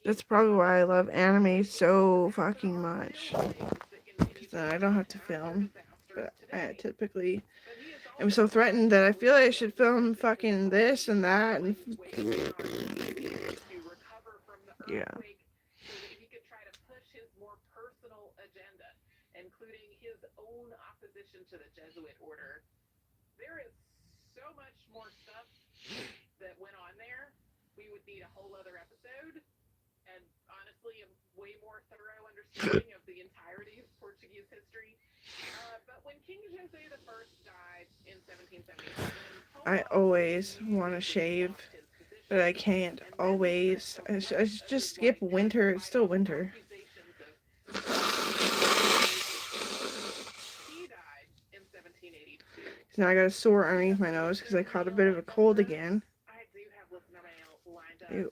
That's probably why I love anime so fucking much. Because then I don't have to film. But I typically am so threatened that I feel like I should film fucking this and that and yeah. I always want to shave, but I can't always. I should just skip winter. It's still winter. So now I got a sore underneath my nose because I caught a bit of a cold again. Ew.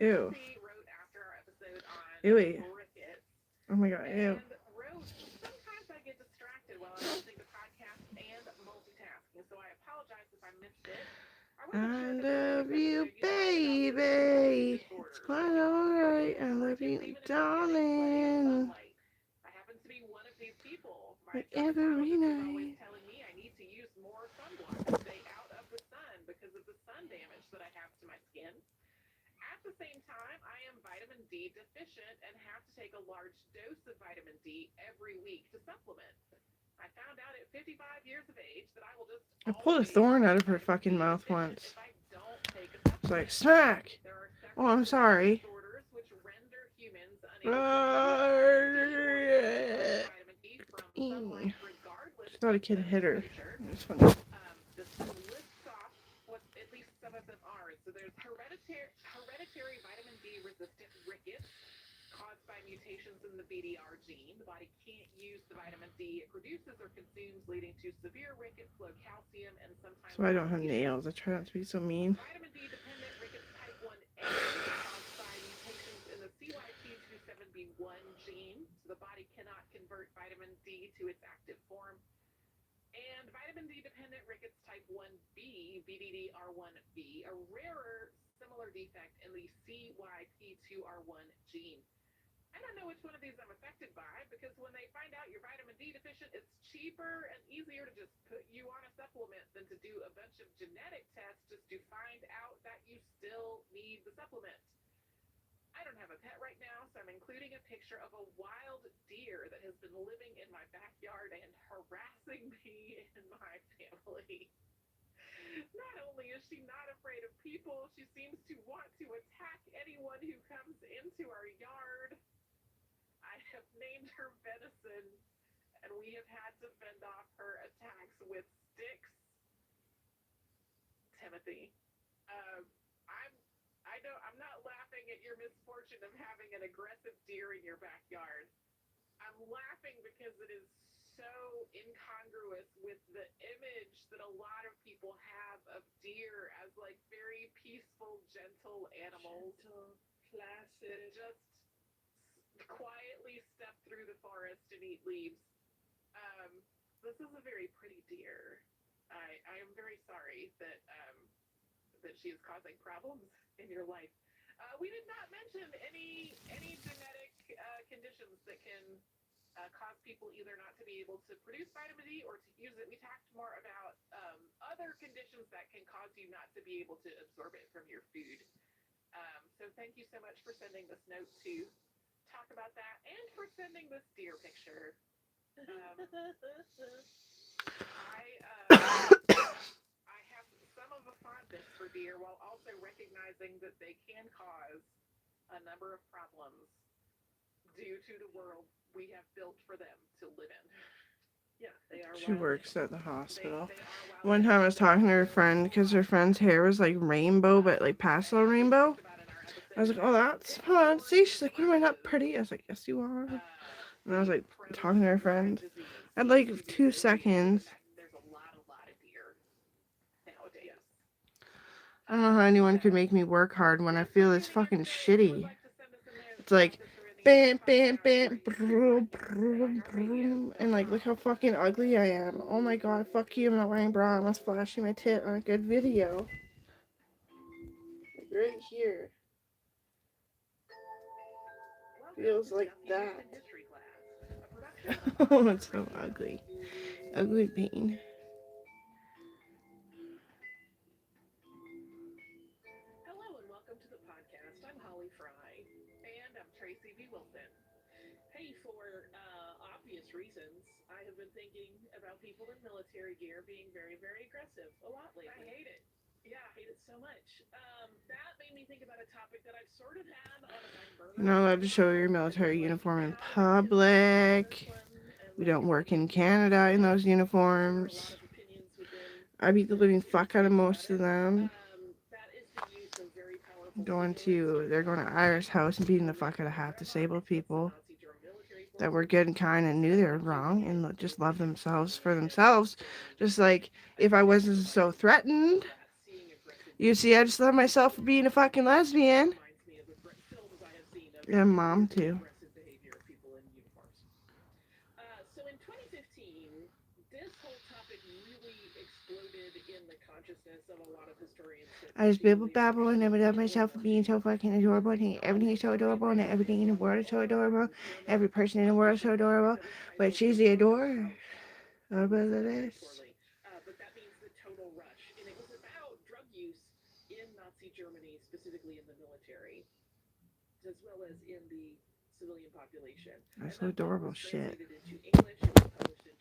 Ew. Ew. Oh my god, ew. I love you, baby. It's quite alright. I love you, darling. Like every night. I pulled a thorn out of her fucking mouth once. It's like, smack! Oh, I'm sorry. She thought a kid hit her. It was funny. So I don't have nails. I try not to be so mean. She works at the hospital. One time I was talking to her friend because her friend's hair was like rainbow, but like pastel rainbow. I was like, oh, that's fun. See, she's like, what am I not pretty? I was like, yes, you are. And I was like, talking to her friend. I had like 2 seconds. I don't know how anyone could make me work hard when I feel it's fucking shitty. It's like bam, bam, bam, broom, broom, broom. And like, look how fucking ugly I am. Oh my god, fuck you, I'm not wearing bra. I'm flashing my tit on a good video. Right here. Feels like that. Oh, it's so ugly. Ugly pain. Hello and welcome to the podcast. I'm Holly Fry. And I'm Tracy V. Wilson. Hey, for obvious reasons, I have been thinking about people in military gear being very, very aggressive a lot lately. I hate it. Yeah, I hate it so much. That made me think about a topic that I've sort of had on a back burner. You're not allowed to show your military uniform in public. We don't work in Canada in those uniforms. I beat the living fuck out of most of them. They're going to Ira's house and beating the fuck out of half disabled people that were good and kind and knew they were wrong and just love themselves for themselves. Just like if I wasn't so threatened, you see, I just love myself for being a fucking lesbian. And mom too. So in 2015, this whole topic really exploded in the consciousness of a lot of historians. I just babble and never love myself for being so fucking adorable. And everything is so adorable, and everything in the world is so adorable. Every person in the world is so adorable, but she's the adorer. But that means the total rush, and it was about drug use in Nazi Germany, specifically in the military, as well as in the civilian population. That's so adorable shit. Into English, it was published in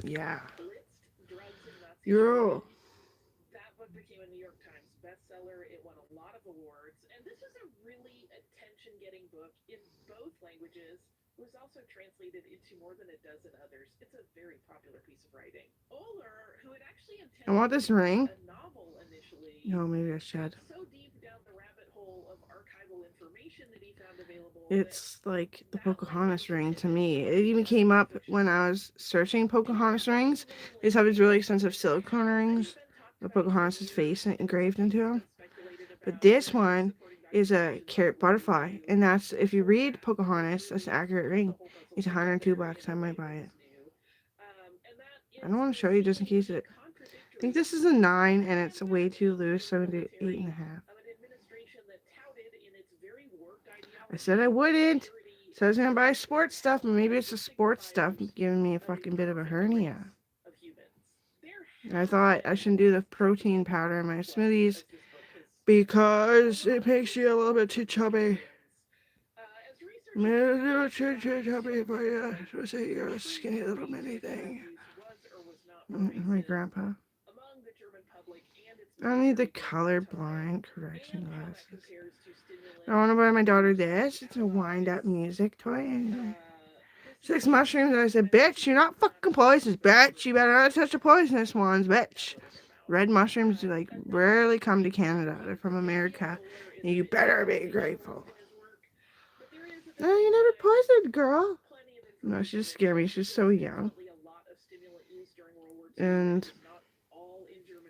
2017. Yeah. Blitzed Drugs in Nazi Girl. Germany. That book became a New York Times bestseller. It won a lot of awards, and this is a really attention-getting book in both languages. It was also translated into more than a dozen others. It's a very popular piece of writing. Oler, who had actually intended I want this ring. a novel initially, no, maybe I should. So deep down the rabbit hole of archival information that he found available. It's like the Pocahontas ring to me. It even came up when I was searching Pocahontas rings. These have these really expensive silicone rings with Pocahontas' face engraved into them. But this one is a carrot butterfly, and that's, if you read Pocahontas, that's an accurate ring. It's $102. I might buy it. I don't want to show you just in case it. I think this is a 9, and it's way too loose, so I'm gonna do 8.5. I said I wouldn't. So I was gonna buy sports stuff, but maybe it's the sports stuff giving me a fucking bit of a hernia. And I thought I shouldn't do the protein powder in my smoothies because it makes you a little bit too chubby. Chubby, but yeah, so say you're a skinny little mini thing. My grandpa. I don't need the colorblind correction glasses. I want to buy my daughter this. It's a wind-up music toy. And 6 mushrooms. And I said, bitch, you're not fucking poisonous, bitch. You better not touch the poisonous ones, bitch. Red mushrooms, like, rarely come to Canada. They're from America. And you better be grateful. No, you never poisoned, girl. No, she just scared me. She's so young. And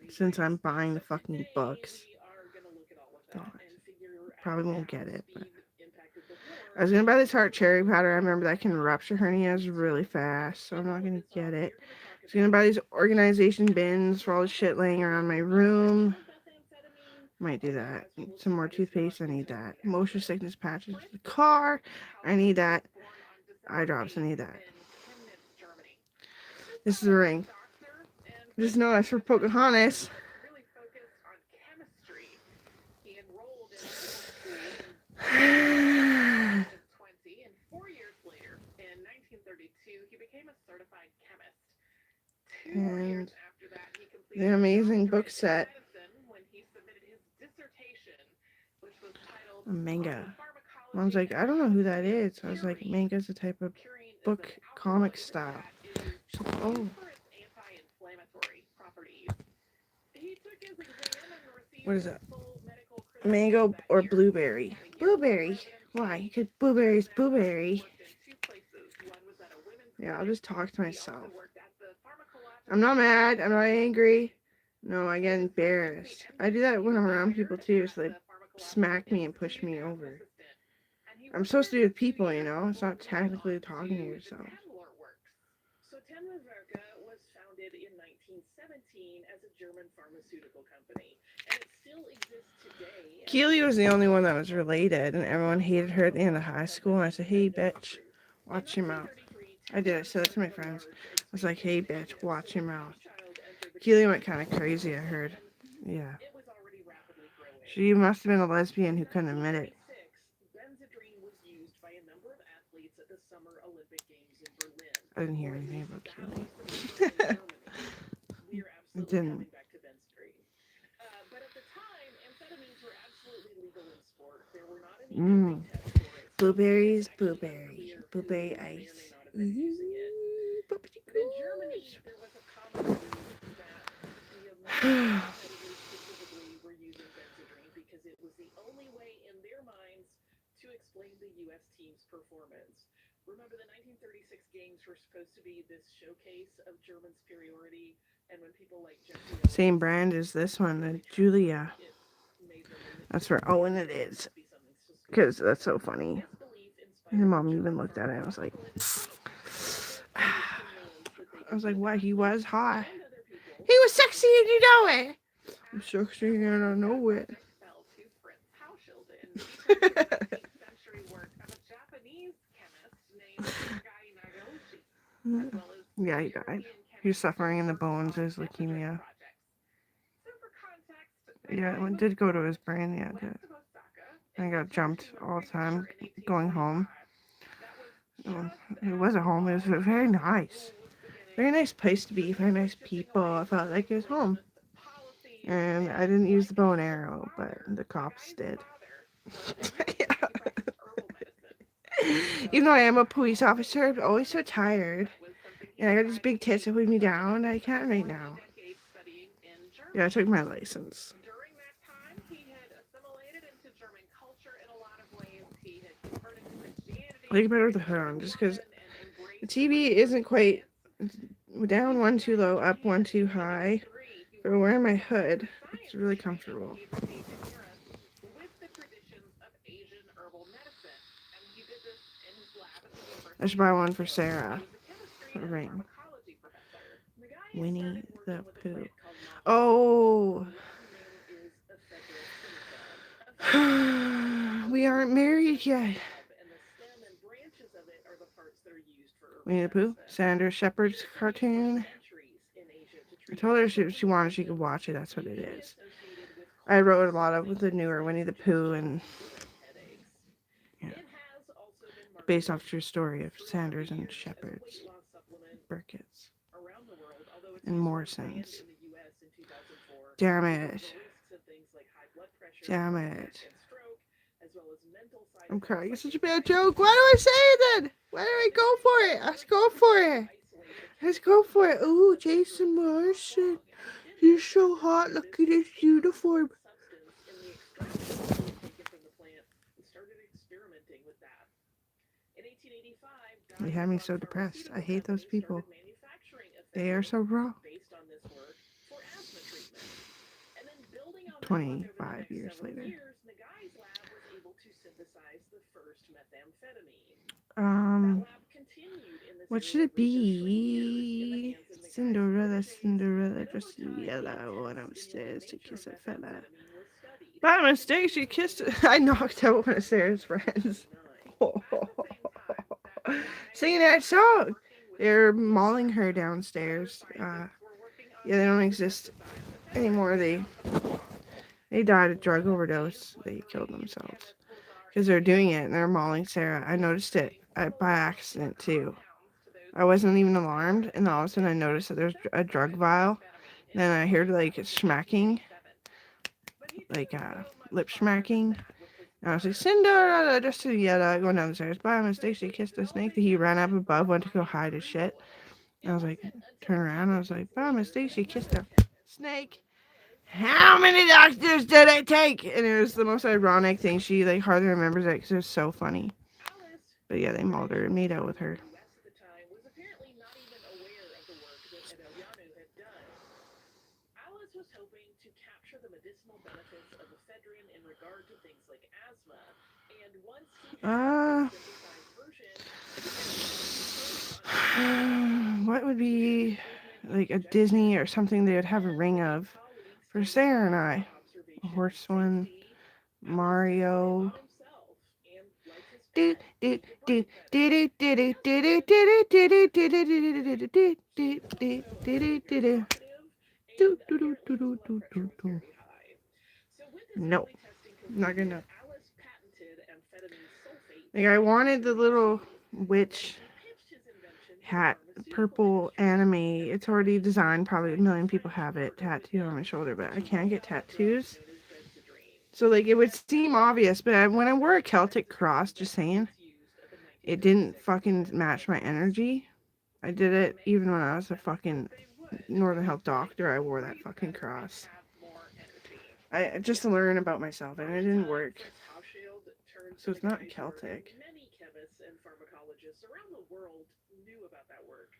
since I'm buying the fucking books, probably won't get it. But I was gonna buy this heart cherry powder. I remember that can rupture hernias really fast, so I'm not gonna get it. I was gonna buy these organization bins for all the shit laying around my room. Might do that. Some more toothpaste. I need that. Motion sickness patches for the car. I need that. Eye drops. I need that. This is a ring. Just know that's for Pocahontas. And 4 years later, in 1932, he became a certified chemist. 2 years after that, he completed the amazing book set. When he submitted his dissertation, which was titled Manga. Mom's like, I don't know who that is. I was like, manga's a type of book, comic style. She's like, oh. What is that? Mango or blueberry? Blueberry. Why? Because blueberry's blueberry. Yeah, I'll just talk to myself. I'm not mad. I'm not angry. No, I get embarrassed. I do that when I'm around people too, so they smack me and push me over. I'm supposed to be with people, you know? It's not technically talking to yourself. So Tenlaverka was founded in 1917 as a German pharmaceutical company, and it still exists today. Keely was the only one that was related, and everyone hated her at the end of high school. And I said, hey, bitch, watch your mouth. I did. I said it to my friends. I was like, hey, bitch, watch your mouth. Keely went kind of crazy, I heard. Yeah. She must have been a lesbian who couldn't admit it. Benzedrine was used by a number of athletes at the Summer Olympic Games in Berlin. I didn't hear anything about Keely. We are It absolutely didn't. coming back to Benzedrine. But at the time, amphetamines were absolutely legal in sport. There were not any doping tests for it. Blueberries, blueberry ice. But in Germany, there was a common belief that the American competitors specifically were using Benzedrine because it was the only way in their minds to explain the U.S. team's performance. Remember, the 1936 games were supposed to be this showcase of German superiority, and when people like Jesse Same brand as this one, the Julia. That's for Owen it is. Because that's so funny. My mom even looked at it and was like, I was like, what? He was hot. He was sexy and you know it. I'm sexy and I know it. Yeah, he died. He was suffering in the bones. His leukemia. Yeah, it did go to his brain. Yeah, it did. I got jumped all the time going home. It wasn't home. It was very nice. Very nice place to be. Very nice people. I felt like it was home. And I didn't use the bow and arrow, but the cops did. Even though I am a police officer, I'm always so tired. And I got these big tits that weigh me down. I can't right now. Yeah, I took my license. During that time, he had assimilated into German culture in a lot of ways. He had converted to Christianity. I think better with the hood on, just because the TV isn't quite down one too low, up one too high. But wearing my hood, it's really comfortable. I should buy one for Sarah. A ring. Winnie the Pooh. Oh. We aren't married yet. Winnie the Pooh. Sandra Shepherd's cartoon. I told her if she wanted, she could watch it. That's what it is. I wrote a lot of the newer Winnie the Pooh and yeah, based off true story of Sanders and Shepherds, Burkett's, and Morrison's. Damn it! Damn it! I'm crying. It's such a bad joke. Why do I say it then? Why do I go for it? Let's go for it. Let's go for it. Ooh, Jason Morrison. He's so hot. Look at his uniform. They had me so depressed. I hate those people. They are so raw. 25 years later. What should it be? Cinderella, Cinderella, just yellow went upstairs to kiss a fella. By mistake, she kissed it. I knocked out one of Sarah's friends. Singing that song. They're mauling her downstairs. Yeah, they don't exist anymore. They died of drug overdose. They killed themselves because they're doing it and they're mauling Sarah. I noticed it by accident too. I wasn't even alarmed, and all of a sudden I noticed that there's a drug vial. And then I heard like smacking, like lip smacking. And I was like, Cinderella, just to yell, going down the stairs. By mistake, she kissed a snake. He ran up above, went to go hide his shit. And I was like, turn around. I was like, by mistake, she kissed a snake. How many doctors did it take? And it was the most ironic thing. She like hardly remembers it because it was so funny. But yeah, they mauled her and made out with her. Alice was hoping to capture the medicinal benefits of ephedrine in regard to things like asthma, And once he had Uh, the synthesized version, and what would be improvement like in a injection, Disney or something they would have a then ring his of colleagues for came Sarah and across I? the A observation of horse one, safety. Alice tested it Mario. on himself, and like his Do pet, do the do brain do penny. do do Now do do said do that do do he do was do very do much, do he was also do very, do very do. talkative, Do, and do, do, apparently do, his do, blood do, pressure do, was do. very high. So with this No, early testing not good completed, enough. Alice patented amphetamine sulfate Like I wanted the little 1972, and witch he pitched his invention to the hat, pharmaceutical purple industry anime. as It's already part designed. of Probably a science million people fiction have it tattooed on Pervitin, my shoulder, but I which is can't a get chemical drug tattoos. known as Benzedrine. So like it would But seem Alice obvious, but when I wore a patented Celtic cross, Benzedrine just that saying, misused the it 1936 didn't fucking match my device. energy. I did it Many even when people I was a said fucking that they would, Northern because Health they doctor. I couldn't wore that breathe fucking better and cross. have more energy. I just to Yes, learn about myself, and by it the didn't time work. Fritz Hauschild turned So to the it's not guy's work, Celtic. many chemists and pharmacologists around the world knew about that work.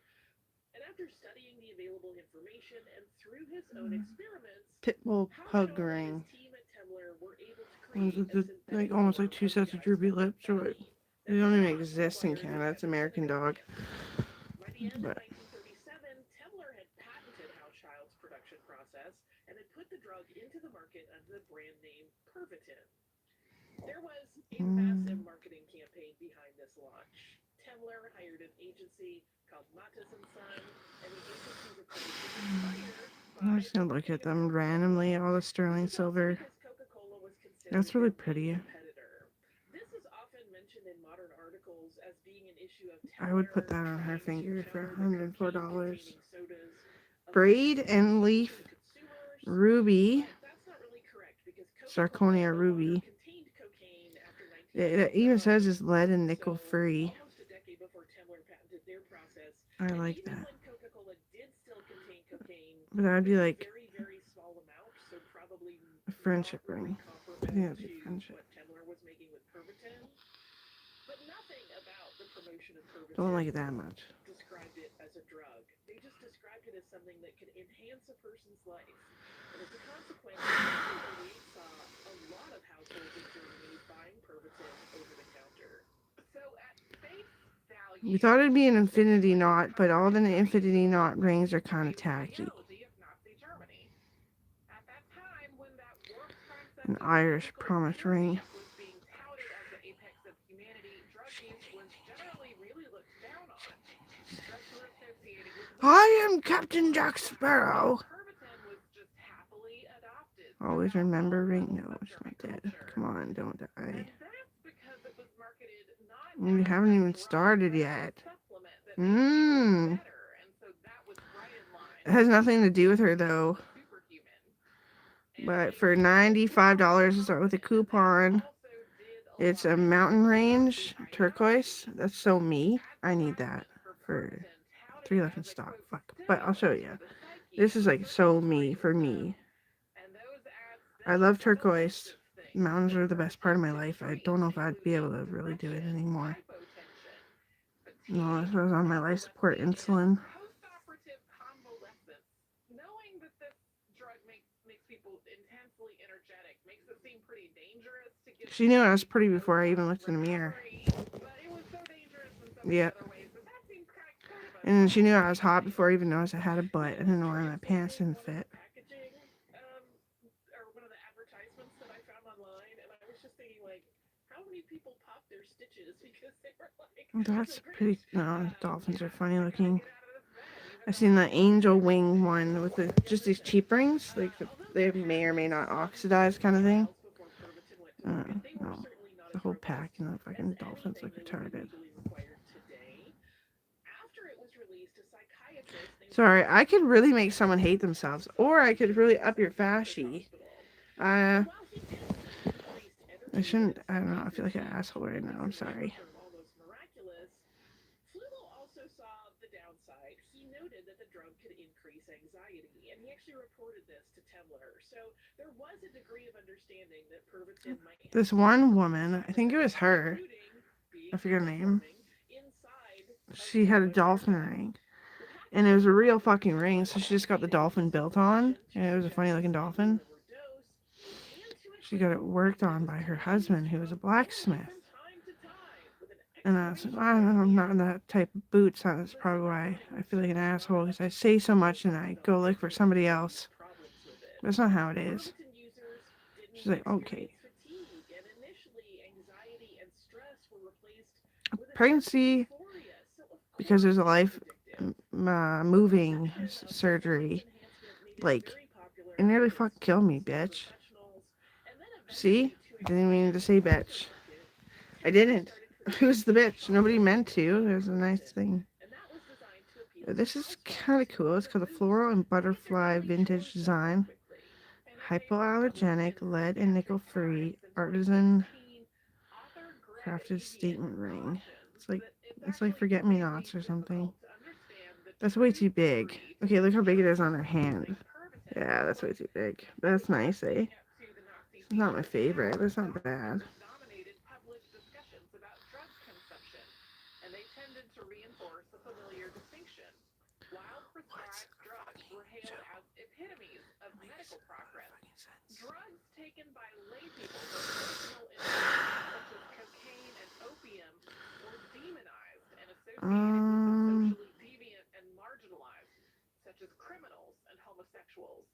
And after studying the available information and through his own experiments, Pitbull pug Hauschild and his ring. team at Temmler were able to Ones create with a the like synthetic almost like form two of the sets of guy's droopy lips, or what? methamphetamine They that don't did even not exist in require the Canada. It's chemical American dog. intermediate. By the end of But 1937, Temmler had patented Hauschild's production process and had put the drug into the market under the brand name Pervitin. There was a massive mm, marketing campaign behind this launch. Temmler hired an agency called Mattes and Son, and the agency reported was inspired I'm by just gonna look at marketing of them Coca-Cola. randomly. All the This sterling was also silver. because Coca-Cola was considered That's really their main pretty. competitor. This is often mentioned in modern articles as being an issue of I would put Temmler that on her trying to finger for counter the $104. cocaine-containing sodas of Braid and Coca-Cola leaf to consumers. ruby. But that's not really correct because Coca-Cola Zirconia no longer ruby. contained cocaine after It even 1959. says it's lead and nickel So, free. almost a decade before Temmler patented their process, I and like even that. when Coca-Cola did still contain cocaine, But that would it be was a like very, very small amount, so probably a not friendship really ring. I think comparable that'd be to friendship. what Temmler was making with Pervitin. But nothing about the promotion of Don't like Pervitin it that much. described it as a drug. They just described it as something that could enhance a person's life. And as a consequence, in 1938 saw a lot of households in Germany buying Pervitin over the counter. So at face We value, thought it'd be an this seems infinity like a knot, but all the perfect infinity arrangement knot rings are for kind the of tacky. ideology of Nazi Germany. At that time, when that warped concept An of Irish political promise ring. tyranny was being touted as the apex of humanity, drug use was generally really looked down on. Drugs were associated with I weakness am and Captain Jack slaughter, and Sparrow. Pervitin was just happily adopted Always throughout remember all ring. levels No, of she's German not dead. culture. Come on, don't die. And that's because it was marketed not We as haven't a even drug, started but as a yet. supplement that made people Mmm. better. And so that was right in line It has with nothing to do with her being though. a superhuman. And But they for did offer $95 to start with a Pervitin, and that coupon, also did it's a align with mountain the Nazi range turquoise. ideology. That's so me. I need that Advertisements for for Pervitin touted three it left in as a stock. quote Fuck. But I'll show stimulant you. for the psyche This is and like so me circulatory for system. me. And those ads I said love all sorts turquoise. of things Mountains that are the best part Pervitin of my could life. I don't treat, know if I'd be able including to really do it depression, anymore. hypotension, No, fatigue, this was on my life support narcolepsy, and insulin. postoperative convalescence. Knowing that this drug makes people intensely energetic makes it seem pretty dangerous to give She knew I was somebody for pretty before I post-op even looked in the mirror. recovery, but it was so dangerous in so many Yeah. other ways that seems kind of And then she knew I was hot unsettling. before I even noticed I had a butt. I Even didn't know why my pants translating didn't one of the fit. packaging, or one of the advertisements that I found online, and I was just thinking, like, how many people pop their stitches because they were like, That's great, pretty. No, dolphins are yeah, funny I gotta looking. get out of this bed, even I've though seen I'm the angel wing sick. one with the Yeah, just these listen. cheap rings. Like Although they there may had or may been not some oxidize kind clinical of thing. trials before Pervitin went to market, they were No, certainly not the as whole pack robust and the as fucking dolphins anything look that would be retarded. legally required today. After it was released, a psychiatrist named Sorry, Dr. I could really Stephen make someone Hahn hate themselves, saw or I could really patients up your at Stanford fashy. Hospital. And Uh, while he did see increased I energy that shouldn't. in I some don't know. I feel cases like an seemed asshole right now. at I'm least in the short sorry. term almost miraculous, Flugel also saw the downside. He noted that the drug could increase anxiety, and he actually reported this to Temmler. So there was a degree of understanding that Pervitin might have This some one harmful woman, I side think it was effects, her. including I being forget her name. malforming inside of She had a dolphin hypotermia. ring, The and it was packaging a real offered fucking ring. So she just got the contaminated dolphin built on, information to and it was a funny suggest looking that they would dolphin. overdose and to She got it worked on by her husband, who was a blacksmith. And I was like, I'm not in that type of boots. That's probably why I feel like an asshole, because I say so much and I go look for somebody else. That's not how it is. She's like, okay. Pregnancy, because there's a life moving surgery, like, it nearly fucking killed me, bitch. See? I didn't mean to say bitch. I didn't. Who's the bitch? Nobody meant to. It was a nice thing. This is kind of cool. It's called the Floral and Butterfly Vintage Design. Hypoallergenic, lead and nickel free, artisan crafted statement ring. It's like forget me nots or something. That's way too big. Okay, look how big it is on her hand. Yeah, that's way too big. That's nice, eh? It's not my favorite, but it's not bad. Drugs taken by laypeople for personal enjoyment, such as cocaine and opium, were demonized and associated with the socially deviant and marginalized, such as criminals and homosexuals.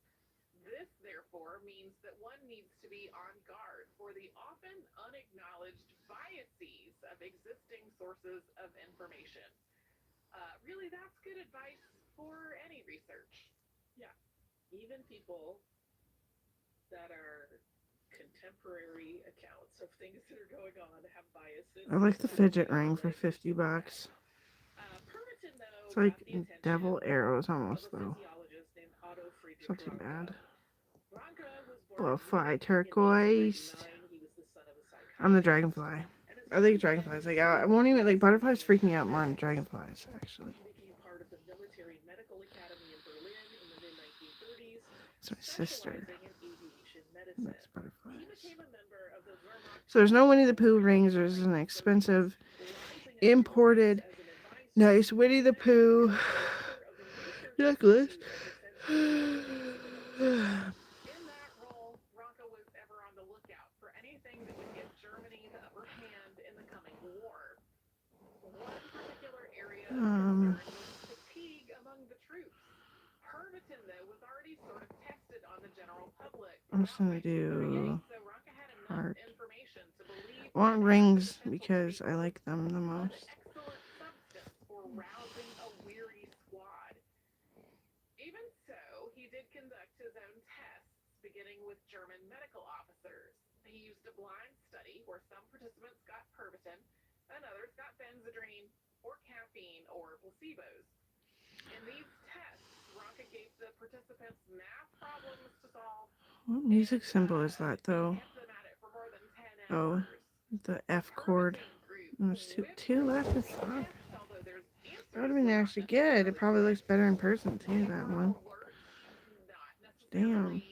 This, therefore, means that one needs to be on guard for the often unacknowledged biases of existing sources of information. Really, that's good advice for any research. Yeah. Even people that are contemporary accounts of things that are going on have biases. I like the fidget ring for $50. It's like devil arrows almost, though. It's not too bad. Blowfly turquoise. I'm the dragonfly. I think dragonflies. Like, I won't even, like, butterflies freak me out more than dragonflies, actually. It's my sister. That's butterflies. So there's no Winnie the Pooh rings. There's an expensive imported nice Winnie the Pooh necklace. I'm just gonna do heart. I want rings because I like them the most. Even so, he did conduct his own tests, beginning with German medical officers. He used a blind study where some participants got Pervitin and others got Benzedrine or caffeine or placebos. In these tests, Ronka gave the participants math problems to solve. What music symbol is that, though? Oh, the F chord. There's two left. That would have been actually good. It probably looks better in person, too, that one. Damn.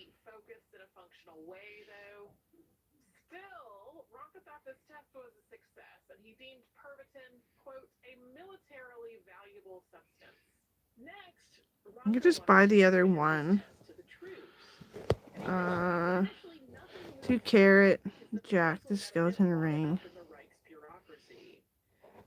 Still, Ronka thought this test was a success, and he deemed Pervitin, quote, a militarily valuable substance. Next, you could just buy the other one. 2 carat Jack the Skeleton ring.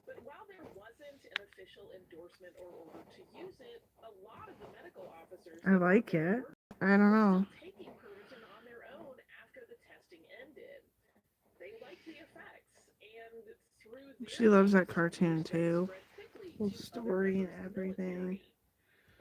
But while there wasn't an official endorsement or order to use it, a lot of the medical officers I like it. I don't know. taking Pervitin on their own after the testing ended. They liked the effects, and through she loves that cartoon too. Whole story and everything.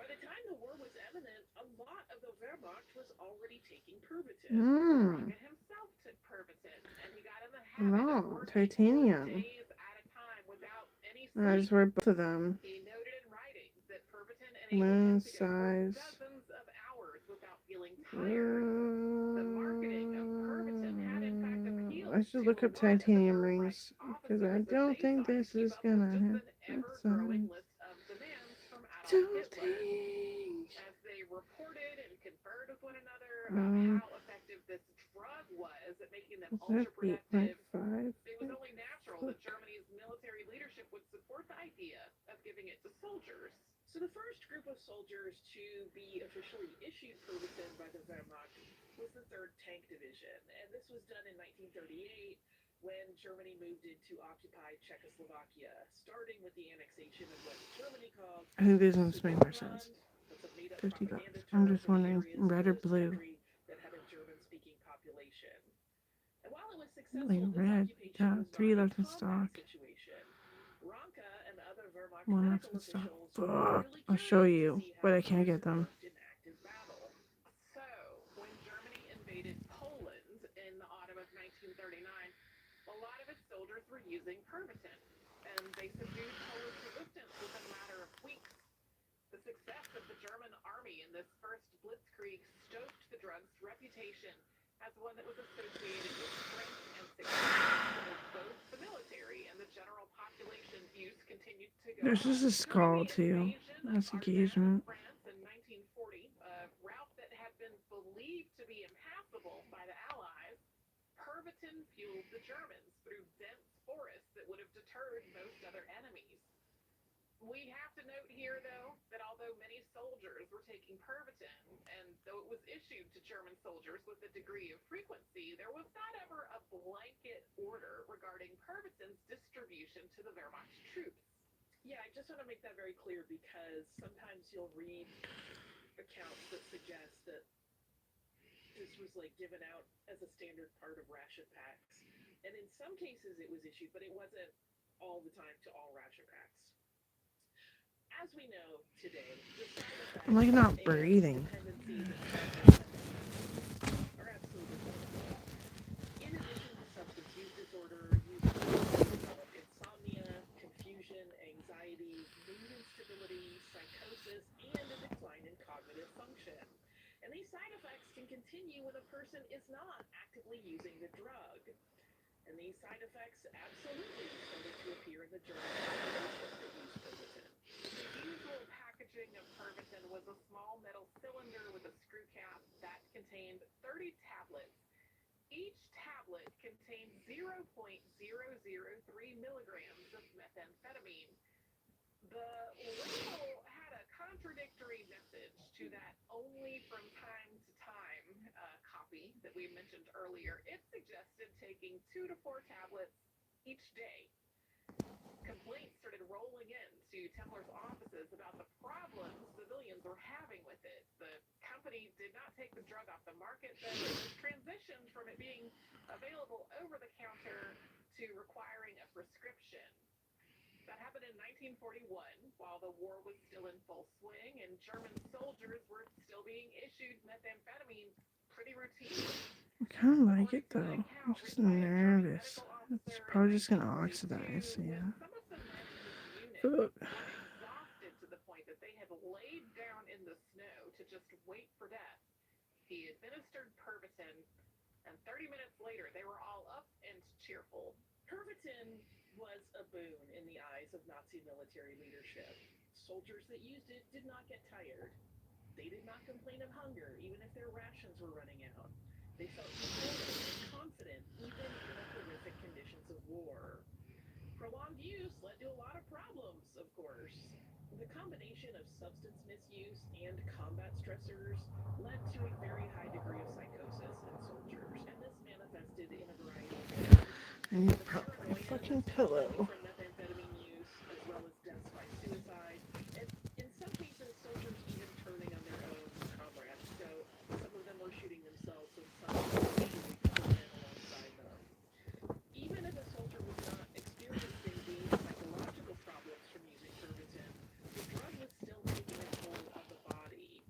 By the time the war was imminent, a lot of the Wehrmacht was already taking Pervitin. Ronka himself took Pervitin, and he got in the habit of working titanium. days at a time without any sleep. I just wear both of them. He noted in writing that Pervitin Moon enabled him to go size. dozens of hours without feeling tired. The marketing of Pervitin had in fact appealed I should look up titanium rings because I don't think this is gonna happen. As they reported and conferred with one another about how effective this drug was at making them ultra productive, it was only natural that Germany's military leadership would support the idea of giving it to soldiers. So the first group of soldiers to be officially issued Pervitin by the Wehrmacht was the 3rd Tank Division, and this was done 1938 when Germany moved into occupied Czechoslovakia, starting with the annexation of what Germany called I think these ones make more sense. Sudetenland. That's a made-up $50. propaganda I'm term just for the wondering, areas red of or this blue? country that had a German-speaking population. And while it was Like successful, this red. occupation was 3 not a left in combat stock. situation. Ronka and other Wehrmacht 1 left medical in stock. officials were Fuck. really I'll show curious to you, see but how I can't get Preußen them. worked in active battle. So, when Germany invaded Poland in the autumn of 1939, a lot of its soldiers were using Pervitin, and they subdued Polish resistance within a matter of weeks. The success of the German army in this first blitzkrieg stoked the drug's reputation as one that was associated with strength and success. So both the military and the general population use continued to go This is up. a skull too. That's engagement. France in 1940, a route that had been believed to be impassable by the Allies, Pervitin fueled the Germans through dense forests that would have deterred most other enemies. We have to note here, though, that although many soldiers were taking Pervitin, and though it was issued to German soldiers with a degree of frequency, there was not ever a blanket order regarding Pervitin's distribution to the Wehrmacht's troops. Yeah, I just want to make that very clear because sometimes you'll read accounts that suggest that this was like given out as a standard part of ration packs. And in some cases it was issued, but it wasn't all the time to all ration packs. As we know today, the side effects I'm like not and breathing. dependencies are absolutely horrible. In addition to substance use disorder, users develop insomnia, confusion, anxiety, mood instability, psychosis, and a decline in cognitive function. And these side effects can continue when a person is not actively using the drug. And these side effects absolutely started to appear in the German population that used Pervitin. The usual packaging of Pervitin was a small metal cylinder with a screw cap that contained 30 tablets. Each tablet contained 0.003 milligrams of methamphetamine. The label had a contradictory message to that only from time to time copy that we mentioned earlier. It suggested taking 2 to 4 tablets each day. Complaints started rolling in to Templar's offices about the problems civilians were having with it. The company did not take the drug off the market, but it was transitioned from it being available over the counter to requiring a prescription. That happened in 1941, while the war was still in full swing and German soldiers were still being issued methamphetamine pretty routinely. I kind of like it though. I'm just nervous. It's probably just gonna oxidize. Yeah. Some of the men in this unit Fuck. were exhausted to the point that they had laid down in the snow to just wait for death. He administered Pervitin, and 30 minutes later, they were all up and cheerful. Pervitin was a boon in the eyes of Nazi military leadership. Soldiers that used it did not get tired. They did not complain of hunger, even if their rations were running out. They felt controlled and confident, even in the horrific conditions of war. Prolonged use led to a lot of problems, of course. The combination of substance misuse and combat stressors led to a very high degree of psychosis in soldiers, and this manifested in a variety of ways. I need to prop my fucking pillow. From methamphetamine use, as well as deaths by suicide, and in some cases, soldiers even turning on their own comrades. So some of them were shooting themselves, and some were shooting other men alongside them. Even if a soldier was not experiencing these psychological problems from using Pervitin, the drug was still taking a toll on the body.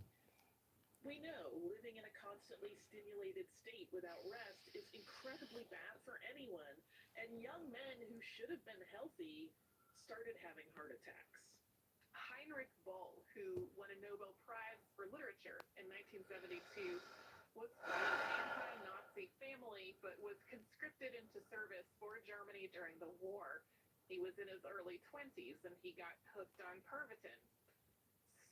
We know living in a constantly stimulated state without rest is incredibly bad for anyone, and young men who should have been healthy started having heart attacks. Heinrich Böll, who won a Nobel Prize for Literature in 1972, was from an anti-Nazi family, but was conscripted into service for Germany during the war. He was in his early 20s, and he got hooked on Pervitin.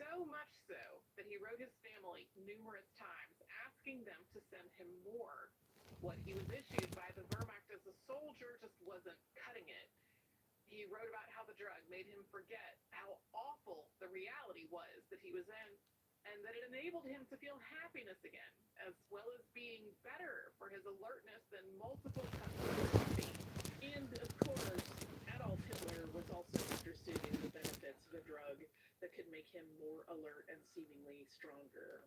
So much so that he wrote his family numerous times asking them to send him more. What he was issued by the Wehrmacht as a soldier just wasn't cutting it. He wrote about how the drug made him forget how awful the reality was that he was in. and that it enabled him to feel happiness again, as well as being better for his alertness than multiple cups of coffee. And of course, Adolf Hitler was also interested in the benefits of a drug that could make him more alert and seemingly stronger.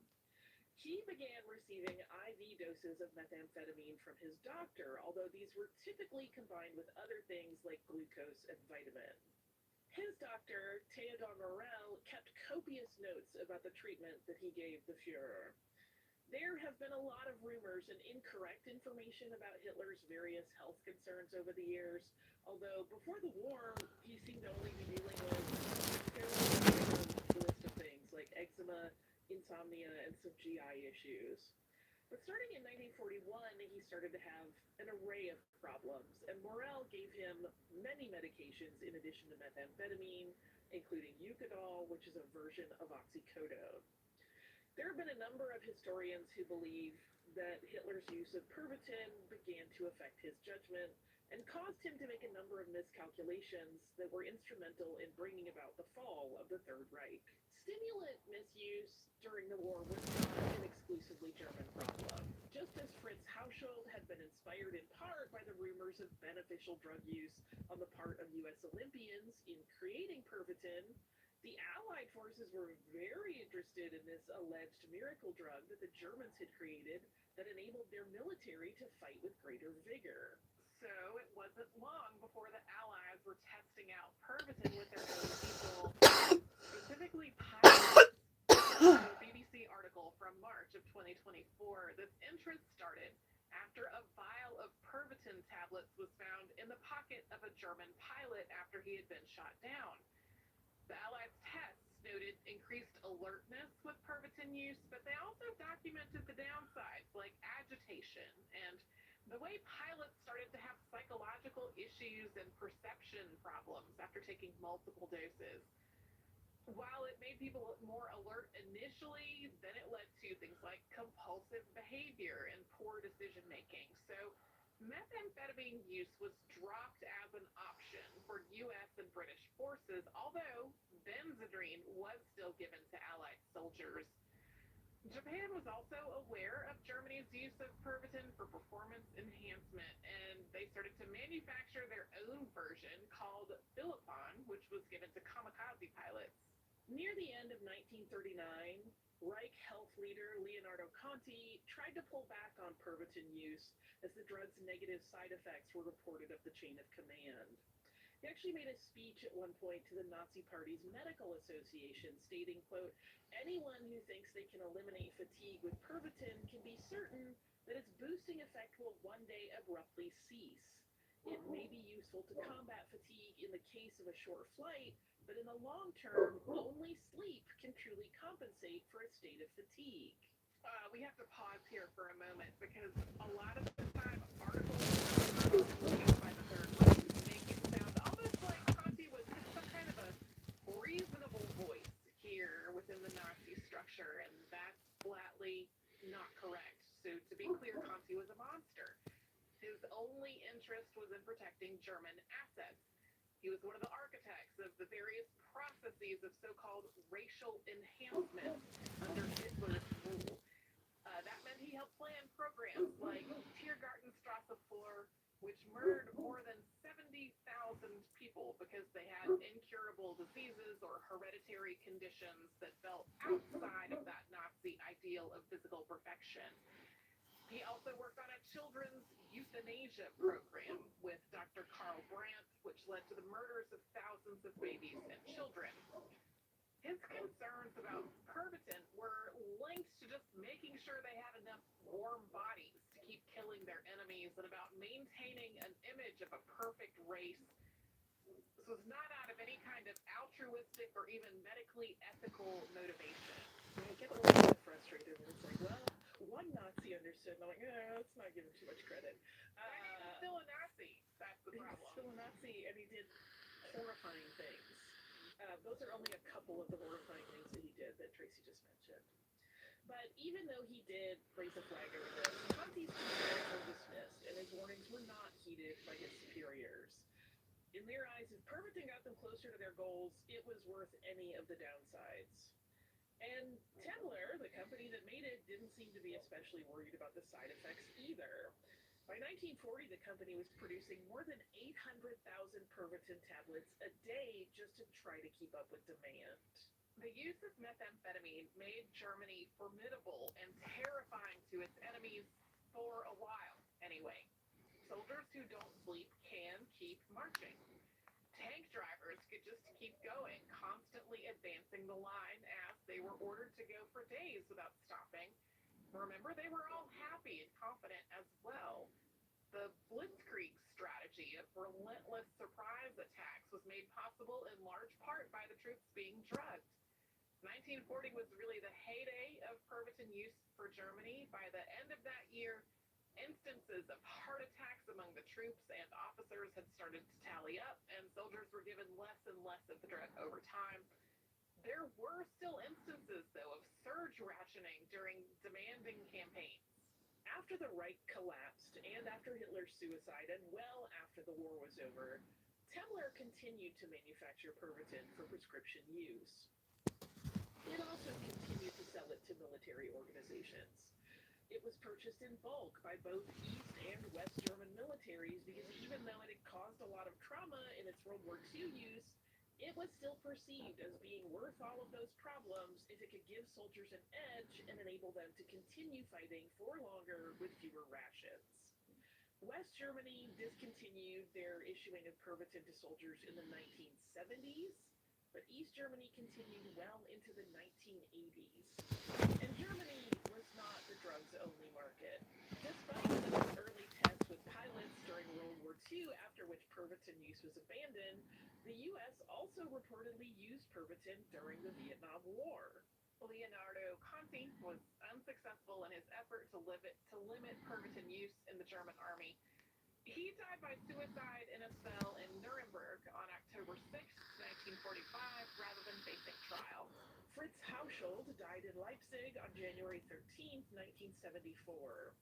He began receiving IV doses of methamphetamine from his doctor, although these were typically combined with other things like glucose and vitamin. His doctor, Theodor Morell, kept copious notes about the treatment that he gave the Fuhrer. There have been a lot of rumors and incorrect information about Hitler's various health concerns over the years, although before the war, he seemed to only be dealing with a fairly random list of things like eczema, insomnia, and some GI issues. But starting in 1941, he started to have an array of problems, and Morell gave him many medications in addition to methamphetamine, including Eucadol, which is a version of oxycodone. There have been a number of historians who believe that Hitler's use of Pervitin began to affect his judgment and caused him to make a number of miscalculations that were instrumental in bringing about the fall of the Third Reich. Stimulant misuse during the war was not an exclusively German problem. Just as Fritz Hauschild had been inspired in part by the rumors of beneficial drug use on the part of U.S. Olympians in creating Pervitin, the Allied forces were very interested in this alleged miracle drug that the Germans had created that enabled their military to fight with greater vigor. So it wasn't long before the Allies were testing out Pervitin with their own people, specifically pilots. A BBC article from March of 2024, this interest started after a vial of Pervitin tablets was found in the pocket of a German pilot after he had been shot down. The Allies' tests noted increased alertness with Pervitin use, but they also documented the downsides, like agitation, and the way pilots started to have psychological issues and perception problems after taking multiple doses. While it made people more alert initially, then it led to things like compulsive behavior and poor decision making. So methamphetamine use was dropped as an option for U.S. and British forces, although Benzedrine was still given to Allied soldiers. Japan was also aware of Germany's use of Pervitin for performance enhancement, and they started to manufacture their own version called Philippon, which was given to kamikaze pilots. Near the end of 1939, Reich health leader Leonardo Conti tried to pull back on Pervitin use as the drug's negative side effects were reported up the chain of command. He actually made a speech at one point to the Nazi Party's medical association stating, quote, "Anyone who thinks they can eliminate fatigue with Pervitin can be certain that its boosting effect will one day abruptly cease. It may be useful to combat fatigue in the case of a short flight, but in the long term, only sleep can truly compensate for a state of fatigue." We have to pause here for a moment because a lot of the time articles by the Third Reich make it sound almost like Conti was some kind of a reasonable voice here within the Nazi structure, and that's flatly not correct. So to be clear, Conti was a monster. His only interest was in protecting German assets. He was one of the architects of the various processes of so-called racial enhancement under Hitler's rule. That meant he helped plan programs like Tiergartenstrasse 4, which murdered more than 70,000 people because they had incurable diseases or hereditary conditions that fell outside of that Nazi ideal of physical perfection. He also worked on a children's euthanasia program with Dr. Karl Brandt, which led to the murders of thousands of babies and children. His concerns about Pervitin were linked to just making sure they had enough warm bodies to keep killing their enemies and about maintaining an image of a perfect race. This was not out of any kind of altruistic or even medically ethical motivation. I get a little bit frustrated when it's like, well, one Nazi understood, and I'm like, let's not give him too much credit. And he was still a Nazi. That's the problem. He's still a Nazi, and he did horrifying things. Those are only a couple of the horrifying things that he did that Tracy just mentioned. But even though he did raise a flag over this, Conti's concerns were dismissed, and his warnings were not heeded by his superiors. In their eyes, if Pervitin got them closer to their goals, it was worth any of the downsides. And Tedler, the company that made it, didn't seem to be especially worried about the side effects either. By 1940, the company was producing more than 800,000 Pervitin tablets a day just to try to keep up with demand. The use of methamphetamine made Germany formidable and terrifying to its enemies for a while, anyway. Soldiers who don't sleep can keep marching. Tank drivers could just keep going, constantly advancing the line as they were ordered to go for days without stopping. Remember, they were all happy and confident as well. The Blitzkrieg strategy of relentless surprise attacks was made possible in large part by the troops being drugged. 1940 was really the heyday of Pervitin use for Germany. By the end of that year, instances of heart attacks among the troops and officers had started to tally up, and soldiers were given less and less of the drug over time. There were still instances, though, of surge rationing during demanding campaigns. After the Reich collapsed, and after Hitler's suicide, and well after the war was over, Temmler continued to manufacture Pervitin for prescription use. It also continued to sell it to military organizations. It was purchased in bulk by both East and West German militaries because even though it had caused a lot of trauma in its World War II use, it was still perceived as being worth all of those problems if it could give soldiers an edge and enable them to continue fighting for longer with fewer rations. West Germany discontinued their issuing of Pervitin to soldiers in the 1970s, but East Germany continued well into the 1980s. And Germany was not the drug's only market. Despite some early tests with pilots during World War II, after which Pervitin use was abandoned, the U.S. also reportedly used Pervitin during the Vietnam War. Leonardo Conti was unsuccessful in his effort to limit Pervitin use in the German army. He died by suicide in a cell in Nuremberg on October 6, 1945, rather than facing trial. Fritz Haushold died in Leipzig on January 13, 1974.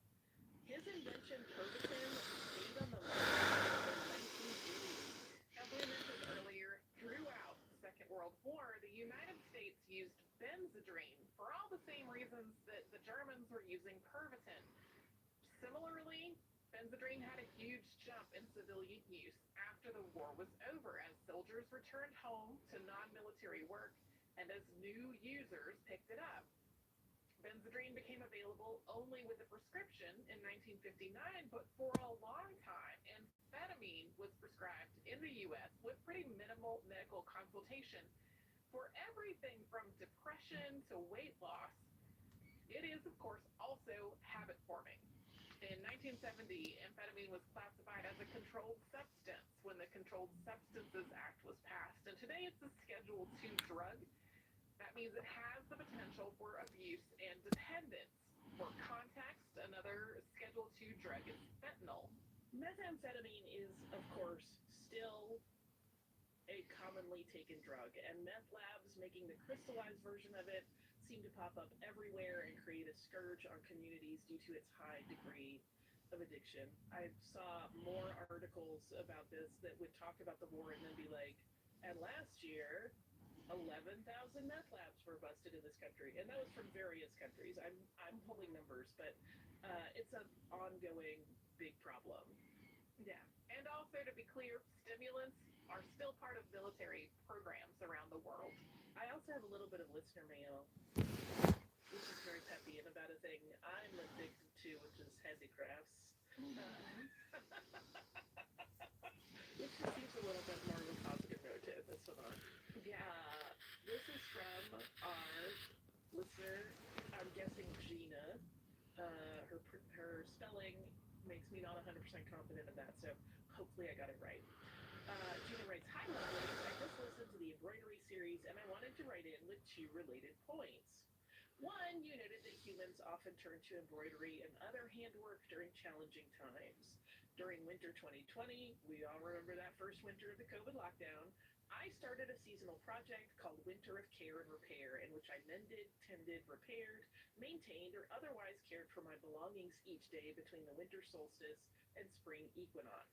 His invention, Pervitin, stayed on the market until 1980. As we mentioned earlier, throughout the Second World War, the United States used Benzedrine for all the same reasons that the Germans were using Pervitin. Similarly, Benzedrine had a huge jump in civilian use after the war was over as soldiers returned home to non-military work and as new users picked it up. Benzedrine became available only with a prescription in 1959, but for a long time, amphetamine was prescribed in the U.S. with pretty minimal medical consultation for everything from depression to weight loss. It is, of course, also habit forming. In 1970, amphetamine was classified as a controlled substance when the Controlled Substances Act was passed, and today it's a Schedule II drug. That means it has the potential for abuse and dependence. For context, another Schedule II drug is fentanyl. Methamphetamine is, of course, still a commonly taken drug, and meth labs making the crystallized version of it seem to pop up everywhere and create a scourge on communities due to its high degree of addiction. I saw more articles about this that would talk about the war and then be like, and last year, 11,000 meth labs were busted in this country, and that was from various countries. I'm pulling numbers, but it's an ongoing big problem. Yeah, and also to be clear, stimulants are still part of military programs around the world. I also have a little bit of listener mail, which is very peppy and about a thing I'm addicted to, which is handicrafts. This just seems a little bit more of a positive note to this one on. Yeah, this is from our listener, I'm guessing Gina. Her spelling makes me not 100% confident of that, so hopefully I got it right. Gina writes, "Hi, lovelies. I just listened to the embroidery series, and I wanted to write in with two related points. One, you noted that humans often turn to embroidery and other handwork during challenging times. During winter 2020, we all remember that first winter of the COVID lockdown, I started a seasonal project called Winter of Care and Repair, in which I mended, tended, repaired, maintained, or otherwise cared for my belongings each day between the winter solstice and spring equinox.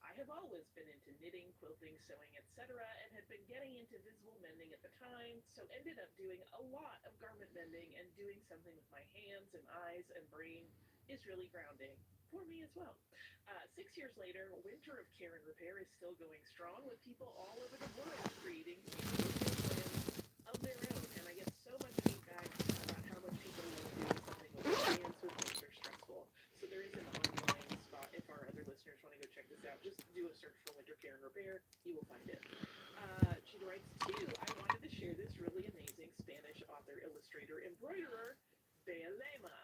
I have always been into knitting, quilting, sewing, etc., and had been getting into visible mending at the time, so ended up doing a lot of garment mending, and doing something with my hands and eyes and brain is really grounding for me as well. 6 years later, Winter of Care and Repair is still going strong with people all over the world creating plans of their own, and I get so much feedback about how much people love doing something with their hands when things are stressful. So there is an online spot if our other listeners want to go check this out. Just do a search for Winter Care and Repair, you will find it. She writes, too, I wanted to share this really amazing Spanish author, illustrator, embroiderer, Bea Lema.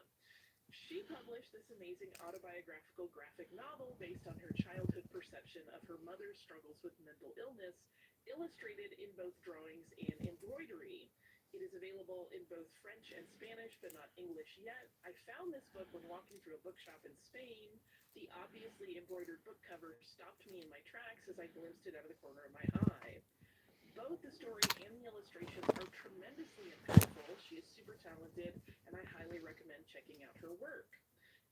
She published this amazing autobiographical graphic novel based on her childhood perception of her mother's struggles with mental illness, illustrated in both drawings and embroidery. It is available in both French and Spanish, but not English yet. I found this book when walking through a bookshop in Spain. The obviously embroidered book cover stopped me in my tracks as I glimpsed it out of the corner of my eye. Both the story and the illustrations are tremendously impactful. She is super talented, and I highly recommend checking out her work.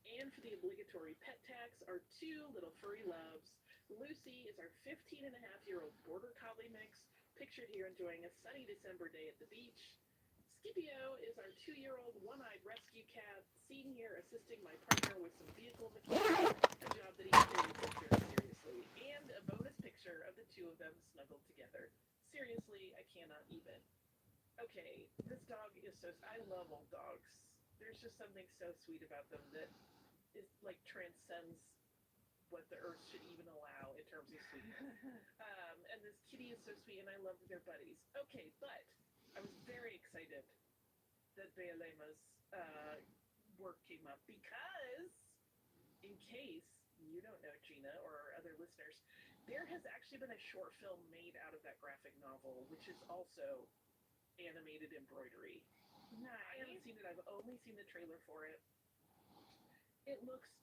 And for the obligatory pet tags are two little furry loves. Lucy is our 15-and-a-half-year-old border collie mix, pictured here enjoying a sunny December day at the beach. Scipio is our 2-year-old one-eyed rescue cat, seen here assisting my partner with some vehicle mechanics, a job that he clearly takes very seriously, and a bonus picture of the two of them snuggled together. Seriously, I cannot even. Okay, this dog is so... I love old dogs. There's just something so sweet about them that is like transcends what the earth should even allow in terms of sweetness. And this kitty is so sweet, and I love their buddies. Okay, but I was very excited that Bea Lema's work came up because, in case you don't know Gina or our other listeners, there has actually been a short film made out of that graphic novel, which is also animated embroidery. Nice. I haven't seen it. I've only seen the trailer for it. It looks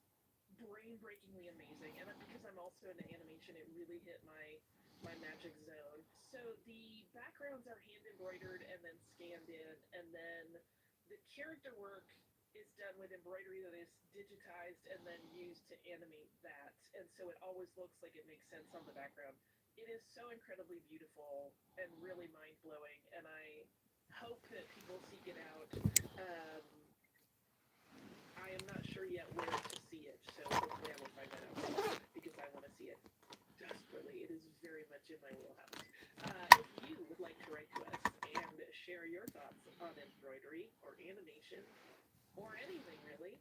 brain-breakingly amazing, and because I'm also into animation, it really hit my magic zone. So the backgrounds are hand embroidered and then scanned in, and then the character work is done with embroidery that is digitized and then used to animate that, and so it always looks like it makes sense on the background. It is so incredibly beautiful and really mind-blowing, and I hope that people seek it out. I am not sure yet where to see it, so hopefully I will find that out because I want to see it desperately. It is very much in my wheelhouse. If you would like to write to us and share your thoughts on embroidery or animation or anything really,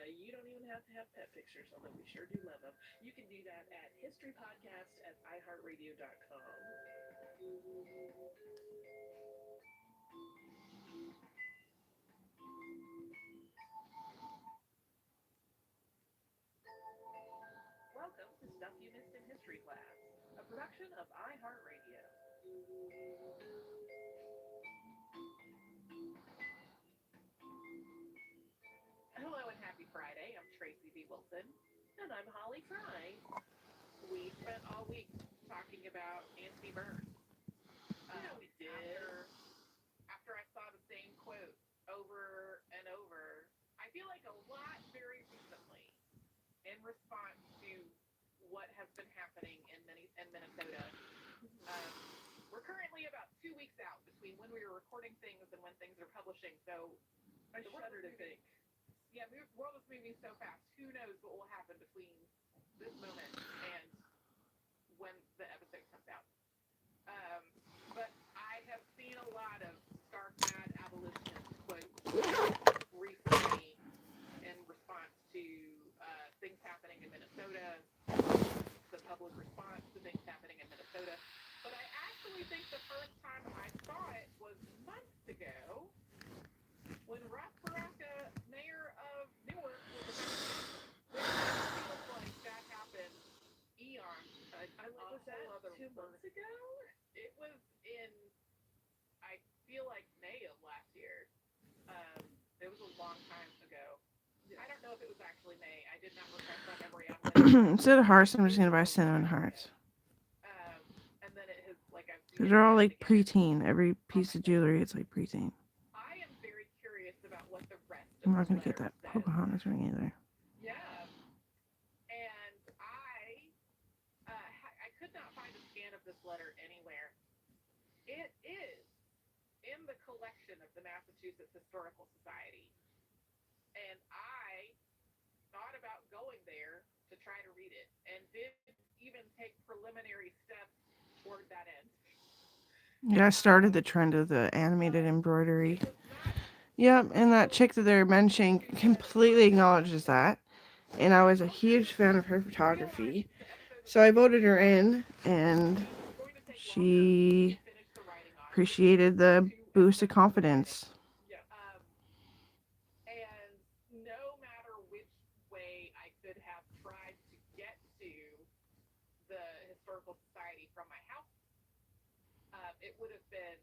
you don't even have to have pet pictures, although we sure do love them. You can do that at historypodcast@iheartradio.com. Welcome to Stuff You Missed in History Class, a production of iHeartRadio. Hello and happy Friday. I'm Tracy V. Wilson. And I'm Holly Fry. We spent all week talking about Anthony Burns. We did. After I saw the same quote over and over, I feel like a lot very recently in response to what has been happening in Minnesota. We're currently about 2 weeks out between when we were recording things and when things are publishing, so I shudder to think. Yeah, the world is moving so fast. Who knows what will happen between this moment and when the episode comes out. But I have seen a lot of stark mad abolitionist quotes recently in response to things happening in Minnesota, the public response to things happening in Minnesota. But I actually think the first time I saw it was months ago when Ross Baraka, mayor of Newark, was elected. It feels like that happened eons. Was that 2 months ago? It was in, I feel like May of last year. It was a long time ago. Yes. I don't know if it was actually May. I did not refresh my memory on when. Instead of hearts, I'm just gonna buy cinnamon hearts. And then it has, like, I've seen Because it they're all again like preteen. Every piece of jewelry, it's like preteen. I am very curious about what the rest of I'm not the gonna get letter that says. Pocahontas ring either. Yeah. And I letter anywhere. It is in the collection of the Massachusetts Historical Society. And I thought about going there to try to read it and did even take preliminary steps toward that end. Yeah, I started the trend of the animated embroidery. Yep, and that chick that they're mentioning completely acknowledges that. And I was a huge fan of her photography. So I voted her in, and she appreciated the boost of confidence. And no matter which way I could have tried to get to the Historical Society from my house, it would have been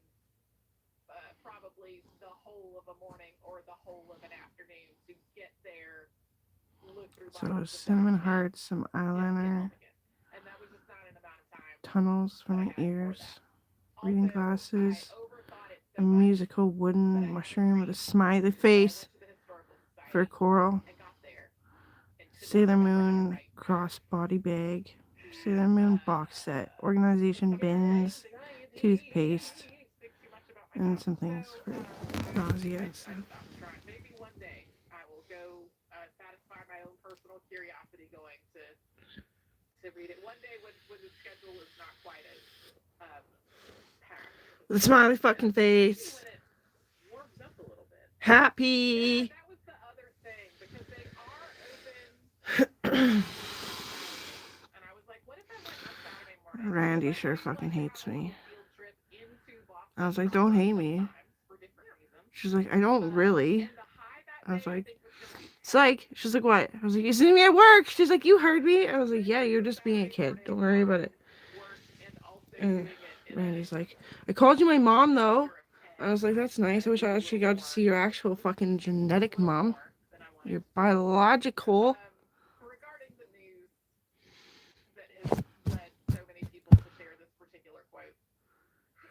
probably the whole of a morning or the whole of an afternoon to get there, look through So cinnamon hearts, some eyeliner, and that was just not an amount of time. tunnels for my ears, reading glasses, a musical wooden mushroom with a smiley face for Coral, Sailor Moon crossbody bag, Sailor Moon box set, organization bins, toothpaste, and some things for nausea and stuff. Maybe one day I will go satisfy my own personal curiosity going to read it. One day when the schedule is not quite as packed. The smiley fucking face. When it warms up a little bit. Happy. Yeah, that was the other thing because they are open. And I was like, what if I went on Saturday morning? Randy sure fucking hates me. I was like, don't hate me. She's like, I don't really. I was like, psych. She's like, what? I was like, you see me at work. She's like, you heard me. I was like, yeah, you're just being a kid. Don't worry about it. And Randy's like, I called you my mom though. I was like, that's nice. I wish I actually got to see your actual fucking genetic mom. Your biological. Regarding the news that has led so many people to share this particular quote.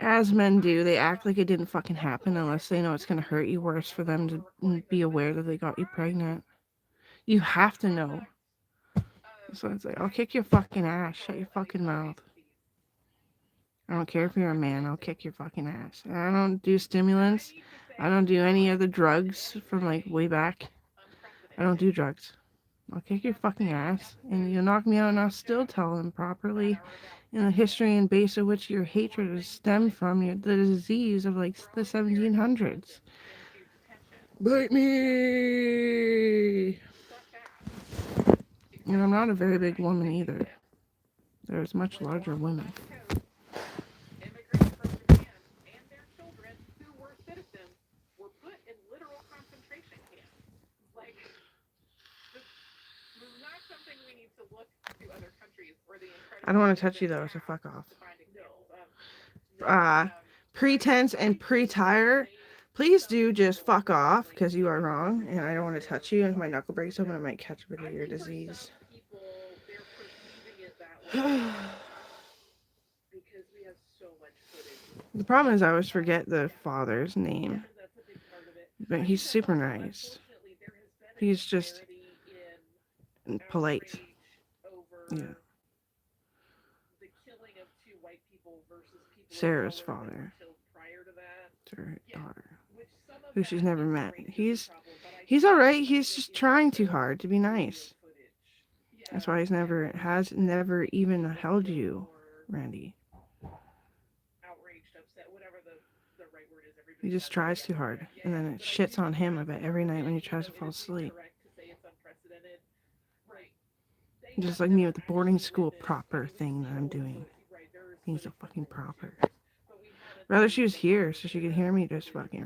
As men do, they act like it didn't fucking happen unless they know it's going to hurt you worse for them to be aware that they got you pregnant. You have to know. So it's like, I'll kick your fucking ass. Shut your fucking mouth. I don't care if you're a man. I'll kick your fucking ass. I don't do stimulants. I don't do any of the drugs from like way back. I don't do drugs. I'll kick your fucking ass. And you'll knock me out and I'll still tell them properly in the history and base of which your hatred is stemmed from, the disease of like the 1700s. Bite me! And I'm not a very big woman either. There's much larger women. Immigrants from Japan and their children who were citizens were put in literal concentration camps. Like, this is not something we need to look to other countries or the incredible. I don't want to touch you though, so fuck off. Pretense and pre-tire, please do just fuck off because you are wrong and I don't want to touch you. And if my knuckle breaks open, I might catch a bit of your disease. Because we have so much footage. The problem is I always forget the father's name, but he's super nice. He's just polite. Yeah. Sarah's father, her daughter, who she's never met. He's all right. He's just trying too hard to be nice. That's why he's never even held you, Randy. He just tries too hard, and then it shits on him, I bet, every night when he tries to fall asleep. Just like me with the boarding school proper thing that I'm doing. He's a fucking proper. Rather she was here so she could hear me just fucking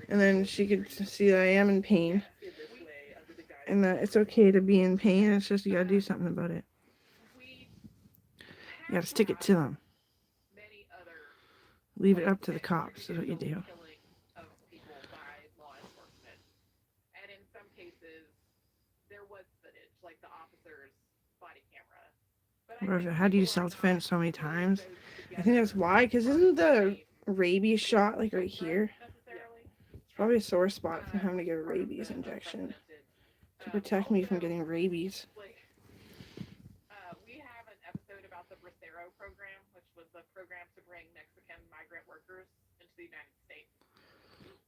and then she could see that I am in pain. And that it's okay to be in pain. It's just you gotta do something about it. You gotta stick it to them. Leave it up to the cops is what you do. Or how do you self-defense so many times? I think that's why, because isn't the rabies shot like right here? It's probably a sore spot from having to get a rabies injection to protect me from getting rabies. We haven't program, which was a program to bring Mexican migrant workers into the United States.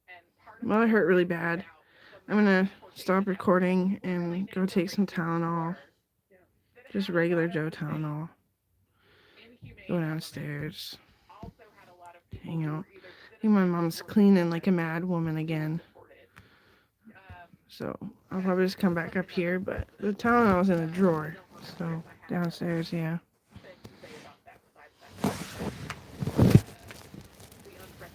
And part of Well, it hurt really bad. about I'm gonna stop recording and go take some Tylenol. Just regular Joe Tylenol. Go downstairs. Hang out. I think my mom's cleaning like a mad woman again. So I'll probably just come back up here, but the Tylenol's in a drawer. So downstairs, yeah.